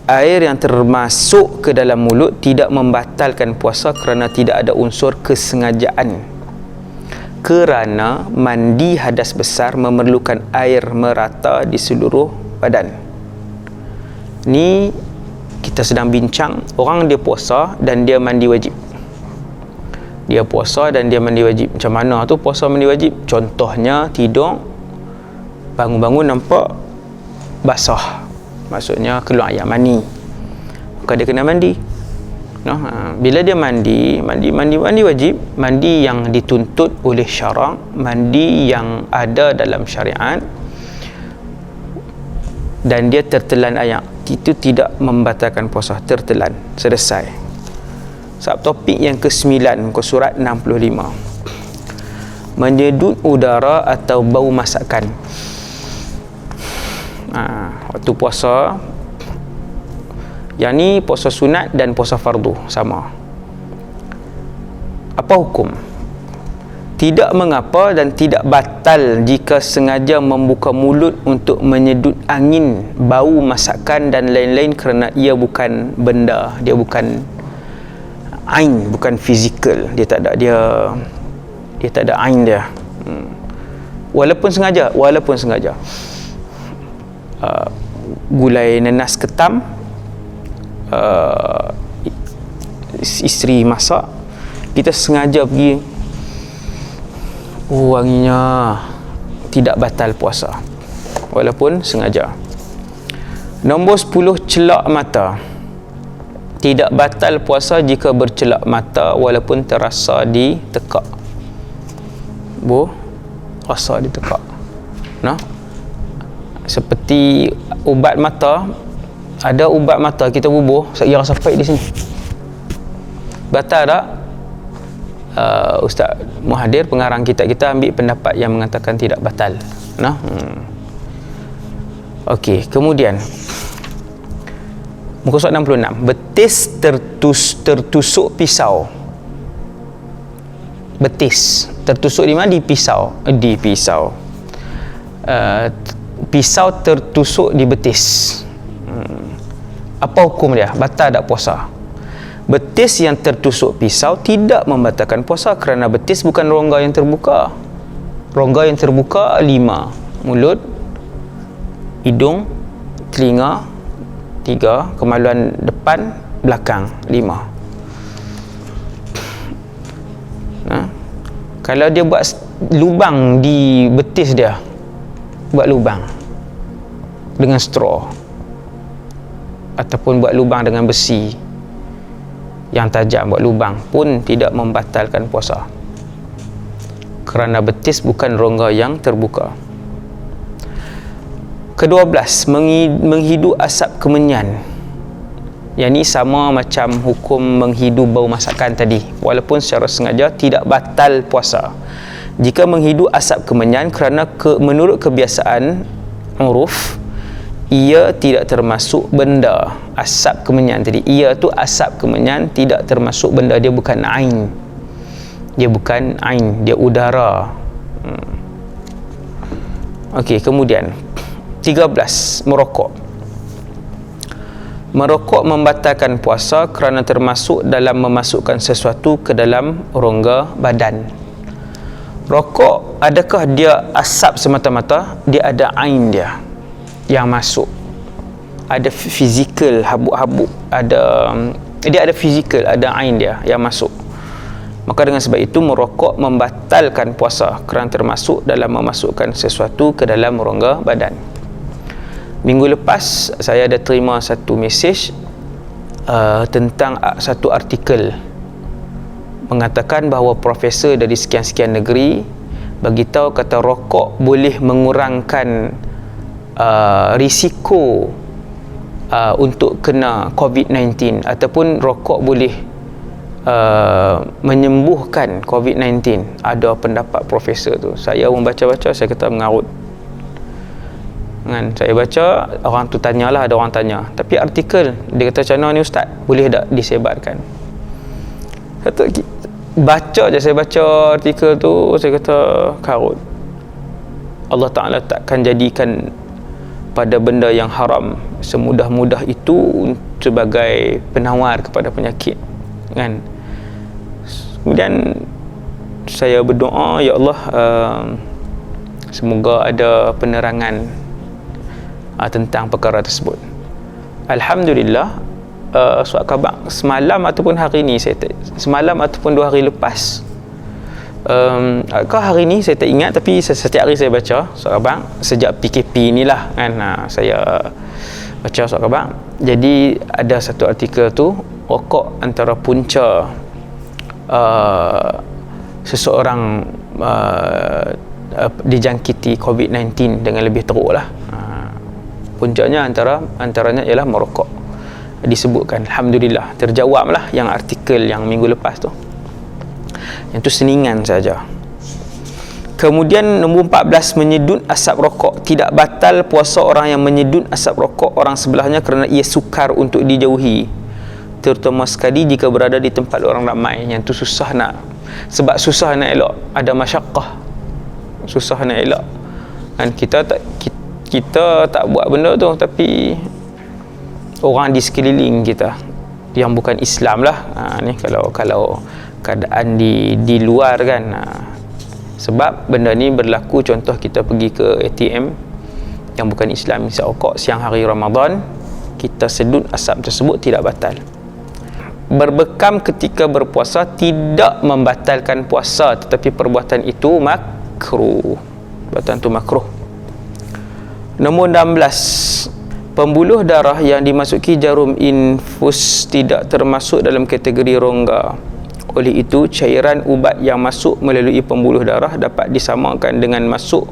air yang termasuk ke dalam mulut tidak membatalkan puasa kerana tidak ada unsur kesengajaan. Kerana mandi hadas besar memerlukan air merata di seluruh badan. Ni kita sedang bincang orang dia puasa dan dia mandi wajib. Dia puasa dan dia mandi wajib. Macam mana tu puasa mandi wajib? Contohnya tidur, bangun-bangun nampak basah, maksudnya keluar air mani, maka dia kena mandi. Bila dia mandi wajib, mandi yang dituntut oleh syarak, mandi yang ada dalam syariat, dan dia tertelan air, itu tidak membatalkan puasa. Tertelan, selesai. Subtopik yang ke-9 muka surat 65, menyedut udara atau bau masakan. Waktu puasa, yang ni puasa sunat dan puasa fardu sama. Apa hukum? Tidak mengapa dan tidak batal jika sengaja membuka mulut untuk menyedut angin, bau masakan dan lain-lain, kerana ia bukan benda, dia bukan ain, bukan fizikal, dia tak ada ain dia. Walaupun sengaja gulai nanas ketam, isteri masak, kita sengaja pergi, wanginya, tidak batal puasa walaupun sengaja. Nombor 10, celak mata. Tidak batal puasa jika bercelak mata walaupun terasa ditekak. Rasa ditekak. Seperti ubat mata, ada ubat mata kita bubuh, saya rasa pahit di sini, batal tak? Ustaz Muhadir, pengarang kita ambil pendapat yang mengatakan tidak batal. Okey, kemudian muka surat 66, betis tertusuk pisau. Betis tertusuk di mana? Di pisau. Pisau tertusuk di betis. Apa hukum dia? Batal tak puasa? Betis yang tertusuk pisau tidak membatalkan puasa kerana betis bukan rongga yang terbuka. Rongga yang terbuka 5: mulut, hidung, telinga 3, kemaluan depan, belakang 5. Kalau dia buat lubang di betis dia, buat lubang dengan straw ataupun buat lubang dengan besi yang tajam, buat lubang pun tidak membatalkan puasa kerana betis bukan rongga yang terbuka. Ke-12, menghidu asap kemenyan. Yang ni sama macam hukum menghidu bau masakan tadi, walaupun secara sengaja tidak batal puasa. Jika menghidu asap kemenyan kerana menurut kebiasaan uruf, ia tidak termasuk benda. Asap kemenyan tadi, ia tu asap kemenyan tidak termasuk benda, dia bukan ain. Dia udara. Okey, kemudian 13, merokok. Merokok membatalkan puasa kerana termasuk dalam memasukkan sesuatu ke dalam rongga badan. Rokok, adakah dia asap semata-mata? Dia ada ain dia yang masuk, ada fizikal, habuk-habuk, dia ada fizikal, ada ain dia yang masuk. Maka dengan sebab itu merokok membatalkan puasa kerana termasuk dalam memasukkan sesuatu ke dalam rongga badan. Minggu lepas saya ada terima satu mesej tentang satu artikel mengatakan bahawa profesor dari sekian-sekian negeri bagitahu kata rokok boleh mengurangkan risiko untuk kena COVID-19, ataupun rokok boleh menyembuhkan COVID-19. Ada pendapat profesor tu. Saya membaca-baca, saya kata mengarut. Saya baca, orang tu tanyalah, ada orang tanya, tapi artikel dia kata macam mana ni ustaz, boleh tak disebarkan? Kata baca je, saya baca artikel tu, saya kata karut. Allah Ta'ala takkan jadikan pada benda yang haram semudah-mudah itu sebagai penawar kepada penyakit, kan. Kemudian saya berdoa, ya Allah, semoga ada penerangan tentang perkara tersebut. Alhamdulillah, surat khabar semalam ataupun hari ni, semalam ataupun 2 hari lepas, hari ni saya tak ingat, tapi setiap hari saya baca surat khabar sejak PKP inilah, kan. Saya baca surat khabar. Jadi ada satu artikel tu, rokok antara punca seseorang dijangkiti COVID-19 dengan lebih teruk lah. Puncanya antaranya ialah merokok, disebutkan. Alhamdulillah, terjawab lah yang artikel yang minggu lepas tu. Yang tu seningan saja. Kemudian nombor 14, menyedut asap rokok. Tidak batal puasa orang yang menyedut asap rokok orang sebelahnya kerana ia sukar untuk dijauhi, terutama sekali jika berada di tempat orang ramai. Yang tu susah nak, sebab susah nak elok, ada masyaqqah, susah nak elok, kan. Kita tak buat benda tu, tapi orang di sekeliling kita yang bukan Islam lah, ni kalau keadaan di luar, kan. Sebab benda ni berlaku, contoh kita pergi ke ATM yang bukan Islam, isi rokok siang hari Ramadan, kita sedut asap tersebut tidak batal. Berbekam ketika berpuasa tidak membatalkan puasa, tetapi perbuatan itu makruh. Perbuatan itu makruh. Nombor 16, pembuluh darah yang dimasuki jarum infus tidak termasuk dalam kategori rongga. Oleh itu, cairan ubat yang masuk melalui pembuluh darah dapat disamakan dengan masuk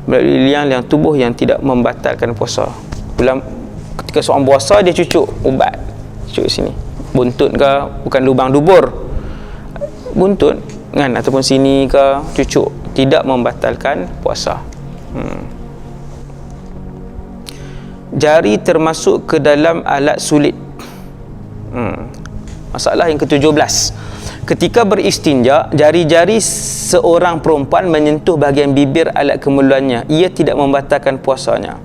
melalui liang-liang tubuh yang tidak membatalkan puasa. Ketika seorang puasa, dia cucuk ubat, cucuk sini, buntut ke, bukan lubang dubur, buntut, kan, ataupun sini ke, cucuk, tidak membatalkan puasa. Jari termasuk ke dalam alat sulit. Masalah yang ke-17, ketika beristinja, jari-jari seorang perempuan menyentuh bahagian bibir alat kemaluannya, ia tidak membatalkan puasanya.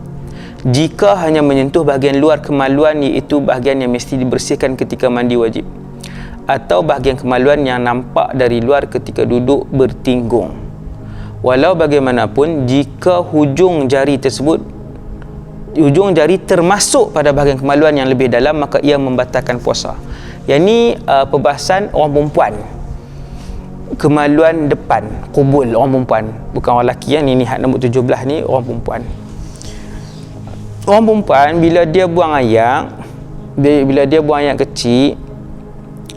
Jika hanya menyentuh bahagian luar kemaluan, iaitu bahagian yang mesti dibersihkan ketika mandi wajib, atau bahagian kemaluan yang nampak dari luar ketika duduk bertinggung. Walau bagaimanapun, jika hujung jari termasuk pada bahagian kemaluan yang lebih dalam, maka ia membatalkan puasa. Yang ni perbahasan orang perempuan, kemaluan depan, kubul orang perempuan, bukan orang lelaki, yang ni had nombor 17 ni orang perempuan. Orang perempuan bila dia buang air kecil,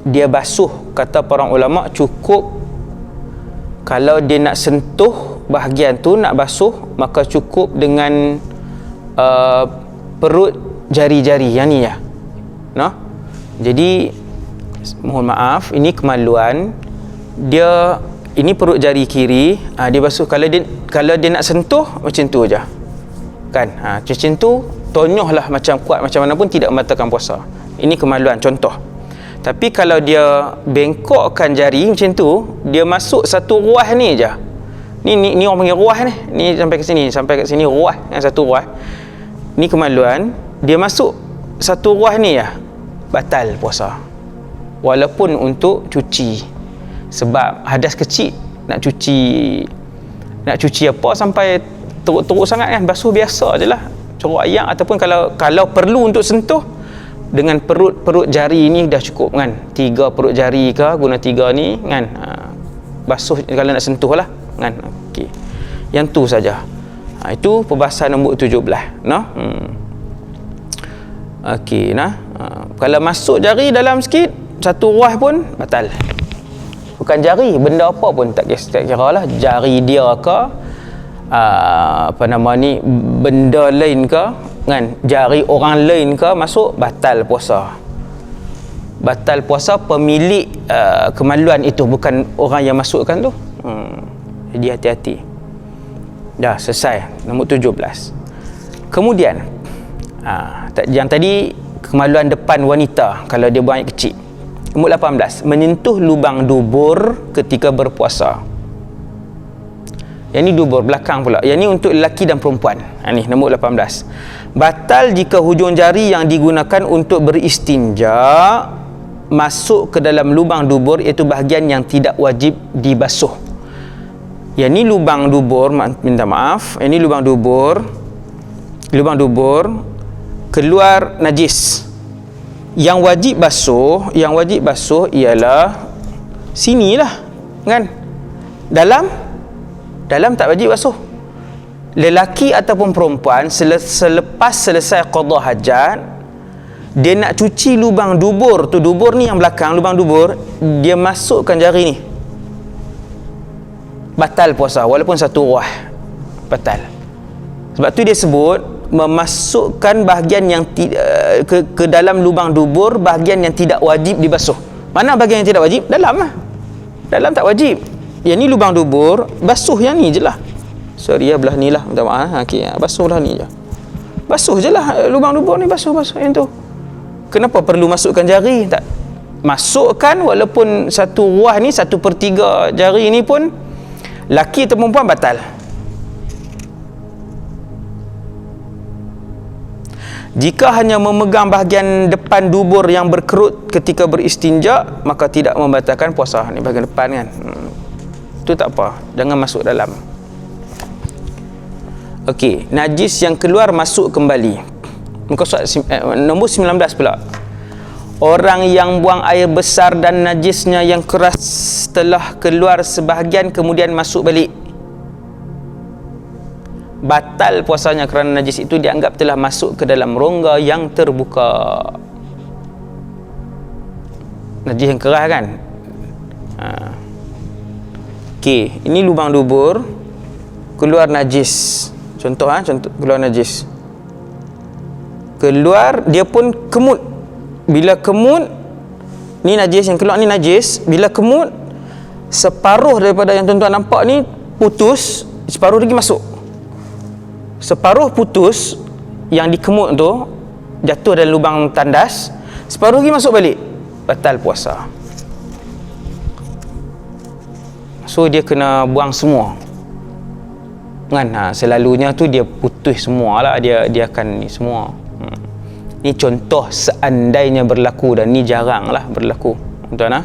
dia basuh, kata para ulama, cukup kalau dia nak sentuh bahagian tu, nak basuh, maka cukup dengan perut jari-jari yang ni ya. Jadi mohon maaf, ini kemaluan dia, ini perut jari kiri, dia basuh. Kalau dia nak sentuh macam tu aja, kan. Macam tu, tonyohlah macam kuat macam mana pun tidak membatalkan puasa. Ini kemaluan contoh. Tapi kalau dia bengkokkan jari macam tu, dia masuk satu ruas ni aja. Ni orang panggil ruas ni. Ni sampai ke sini ruas, yang satu ruas. Ni kemaluan, dia masuk satu ruas ni ya, batal puasa. Walaupun untuk cuci. Sebab hadas kecil, nak cuci apa sampai teruk-teruk sangat, kan. Basuh biasa je lah, corok air, ataupun kalau perlu untuk sentuh, dengan perut jari ni dah cukup, kan. 3 perut jari ke, guna 3 ni, kan. Basuh kalau nak sentuh lah, kan. Okey. Yang tu saja. Itu perbahasan nombor 17, Okey, kalau masuk jari dalam sikit, satu ruas pun batal. Bukan jari, benda apa pun tak kira lah, jari dia ke, benda lain ke, kan, jari orang lain ke masuk, batal puasa. Batal puasa pemilik kemaluan itu, bukan orang yang masukkan tu. Jadi hati-hati. Dah selesai nombor 17. Kemudian yang tadi kemaluan depan wanita kalau dia buang air kecil. Nombor 18, menyentuh lubang dubur ketika berpuasa. Yang ni dubur belakang pula. Yang ni untuk lelaki dan perempuan. Ni nombor 18. Batal jika hujung jari yang digunakan untuk beristinja masuk ke dalam lubang dubur, iaitu bahagian yang tidak wajib dibasuh. Yang ni lubang dubur, minta maaf, ini lubang dubur. Lubang dubur keluar najis. Yang wajib basuh ialah sinilah, kan? Dalam tak wajib basuh. Lelaki ataupun perempuan selepas selesai qada hajat, dia nak cuci lubang dubur tu, dubur ni yang belakang, lubang dubur, dia masukkan jari ni, batal puasa walaupun satu ruah, batal. Sebab tu dia sebut memasukkan bahagian yang ke dalam lubang dubur, bahagian yang tidak wajib dibasuh. Mana bahagian yang tidak wajib? Dalam lah. Dalam tak wajib. Yang ni lubang dubur, basuh yang ni je lah. Sorry ya, belah ni lah, minta maaf. Okay, basuh lah ni je. Basuh je lah lubang dubur ni, basuh yang tu. Kenapa perlu masukkan jari? Tak masukkan, walaupun satu ruah ni, 1/3 jari ni pun, laki atau perempuan, batal. Jika hanya memegang bahagian depan dubur yang berkerut ketika beristinja, maka tidak membatalkan puasa. Ni bahagian depan kan, itu tak apa, jangan masuk dalam. Okey, najis yang keluar masuk kembali. Muka surat nombor 19 pula. Orang yang buang air besar dan najisnya yang keras telah keluar sebahagian kemudian masuk balik, batal puasanya kerana najis itu dianggap telah masuk ke dalam rongga yang terbuka. Najis yang keras kan? Okey, ini lubang dubur, keluar najis. Contoh keluar najis. Keluar, dia pun kemut. Bila kemut, ni najis yang keluar ni najis. Bila kemut, separuh daripada yang tuan-tuan nampak ni putus, separuh lagi masuk. Separuh putus yang dikemut tu jatuh dalam lubang tandas, separuh lagi masuk balik, batal puasa. So dia kena buang semua kan. Selalunya tu dia putus semualah, dia akan ni semua. Ni contoh seandainya berlaku, dan ni jarang lah berlaku, tuan-tuan.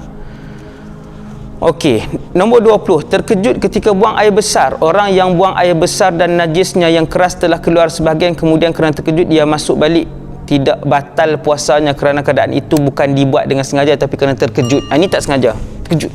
Okey, nombor 20. Terkejut ketika buang air besar. Orang yang buang air besar dan najisnya yang keras telah keluar sebahagian, kemudian kerana terkejut dia masuk balik, tidak batal puasanya kerana keadaan itu bukan dibuat dengan sengaja tapi kerana terkejut. Ini tak sengaja, terkejut.